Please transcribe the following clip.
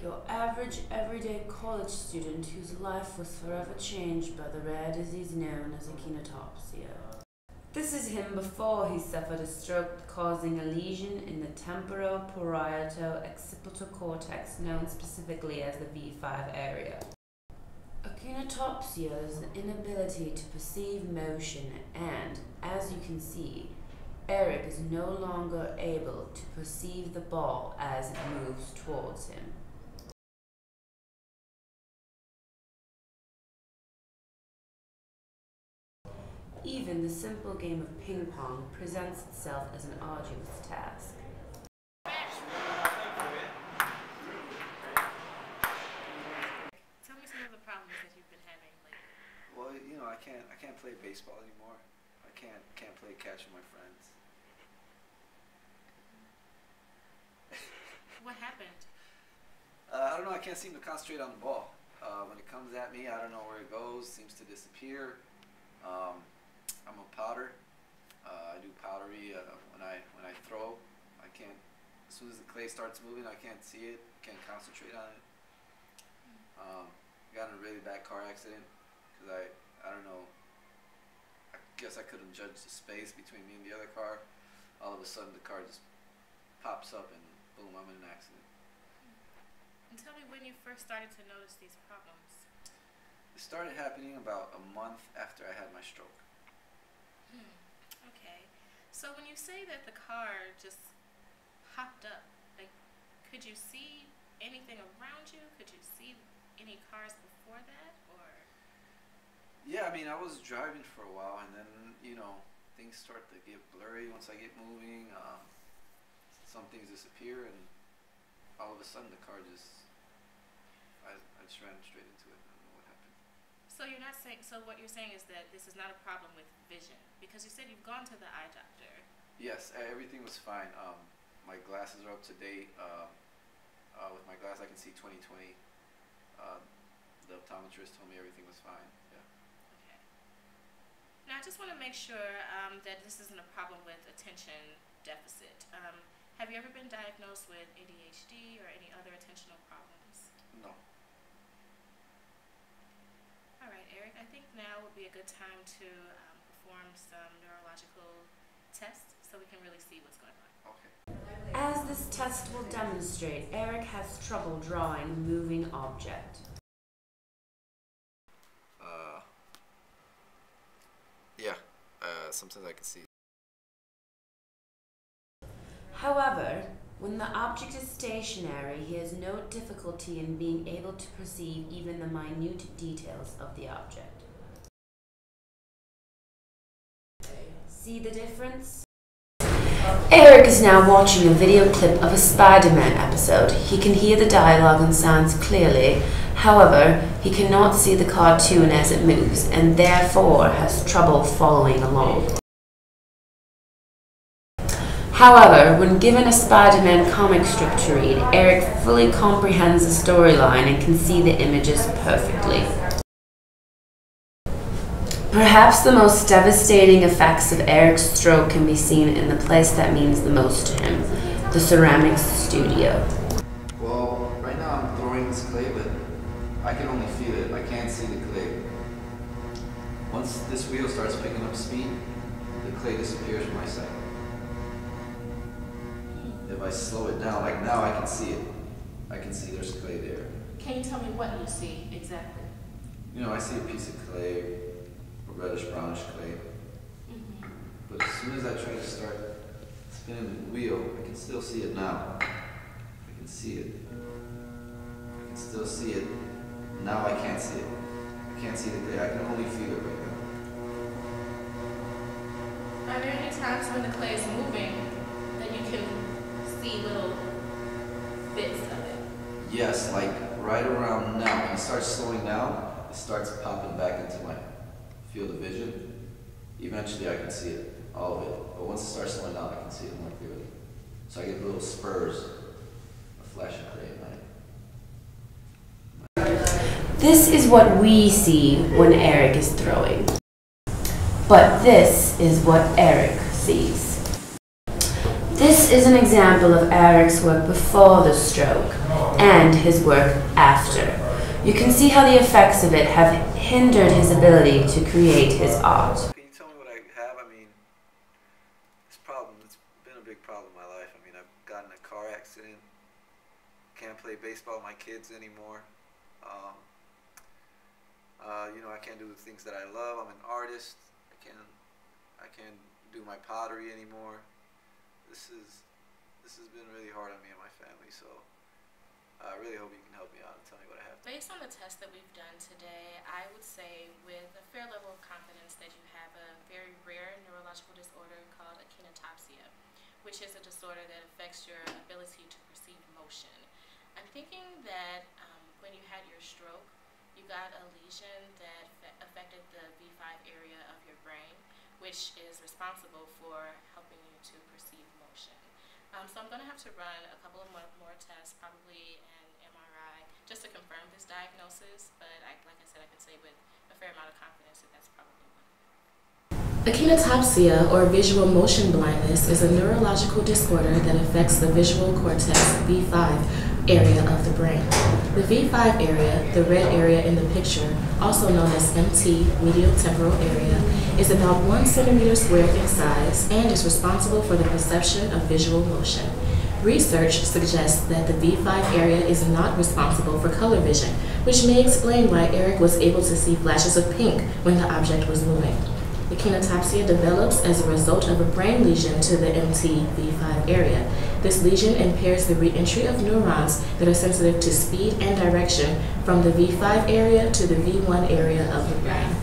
your average, everyday college student whose life was forever changed by the rare disease known as Akinetopsia. This is him before he suffered a stroke causing a lesion in the temporoparieto-occipital cortex, known specifically as the V5 area. Akinetopsia is an inability to perceive motion and, as you can see, Eric is no longer able to perceive the ball as it moves towards him. Even the simple game of ping pong presents itself as an arduous task. Tell me some of the problems that you've been having lately. Well, you know, I can't play baseball anymore. I can't play catch with my friends. What happened? I don't know. I can't seem to concentrate on the ball. When it comes at me, I don't know where it goes. Seems to disappear. I'm a powder. I do powdery when I throw. I can't. As soon as the clay starts moving, I can't see it. Can't concentrate on it. Got in a really bad car accident because I don't know. I guess I couldn't judge the space between me and the other car. All of a sudden, the car just pops up and boom, I'm in an accident. And tell me when you first started to notice these problems. It started happening about a month after I had my stroke. Okay. So when you say that the car just popped up, like, could you see anything around you? Could you see any cars before that, or? Yeah, I mean, I was driving for a while, and then, you know, things start to get blurry once I get moving. Some things disappear, and all of a sudden the car just, I just ran straight into it. I don't know what happened. So you're not saying, so what you're saying is that this is not a problem with vision, because you said you've gone to the eye doctor. Yes, everything was fine. My glasses are up to date. With my glass, I can see 20/20. The optometrist told me everything was fine. Yeah. Okay. Now I just want to make sure that this isn't a problem with attention deficit. Have you ever been diagnosed with ADHD or any other attentional problems? No. All right, Eric, I think now would be a good time to perform some neurological tests so we can really see what's going on. Okay. As this test will demonstrate, Eric has trouble drawing a moving object. Yeah. Sometimes I can see. However, when the object is stationary, he has no difficulty in being able to perceive even the minute details of the object. See the difference? Eric is now watching a video clip of a Spider-Man episode. He can hear the dialogue and sounds clearly. However, he cannot see the cartoon as it moves and therefore has trouble following along. However, when given a Spider-Man comic strip to read, Eric fully comprehends the storyline and can see the images perfectly. Perhaps the most devastating effects of Eric's stroke can be seen in the place that means the most to him, the ceramics studio. Well, right now I'm throwing this clay, but I can only feel it. I can't see the clay. Once this wheel starts picking up speed, the clay disappears from my sight. If I slow it down, like now I can see it. I can see there's clay there. Can you tell me what you see exactly? You know, I see a piece of clay, a reddish brownish clay. But as soon as I try to start spinning the wheel, I can still see it now. I can see it. I can still see it. Now I can't see it. I can't see the clay. I can only feel it right now. Are there any times when the clay is moving that you can see little bits of it? Yes, like right around now. When it starts slowing down, it starts popping back into my field of vision. Eventually I can see it, all of it. But once it starts slowing down, I can see it more clearly. So I get little spurs of flashing clay at night. This is what we see when Eric is throwing. But this is what Eric sees. This is an example of Eric's work before the stroke and his work after. You can see how the effects of it have hindered his ability to create his art. Can you tell me what I have? I mean, this problem, it's been a big problem in my life. I mean, I've gotten in a car accident, can't play baseball with my kids anymore. You know, I can't do the things that I love. I'm an artist. I can't do my pottery anymore. This has been really hard on me and my family, so I really hope you can help me out and tell me what I have. Based on the test that we've done today, I would say with a fair level of confidence that you have a very rare neurological disorder called Akinetopsia, which is a disorder that affects your ability to perceive motion. I'm thinking that when you had your stroke, you got a lesion that affected the V5 area of your brain, which is responsible for helping you to perceive motion. So I'm going to have to run a couple of more tests, probably an MRI, just to confirm this diagnosis, but like I said, I can say with a fair amount of confidence that that's probably one. Akinetopsia, or visual motion blindness, is a neurological disorder that affects the visual cortex V5 area of the brain. The V5 area, the red area in the picture, also known as MT, medial temporal area, is about 1 centimeter squared in size and is responsible for the perception of visual motion. Research suggests that the V5 area is not responsible for color vision, which may explain why Eric was able to see flashes of pink when the object was moving. Akinetopsia develops as a result of a brain lesion to the MT V5 area. This lesion impairs the re-entry of neurons that are sensitive to speed and direction from the V5 area to the V1 area of the brain.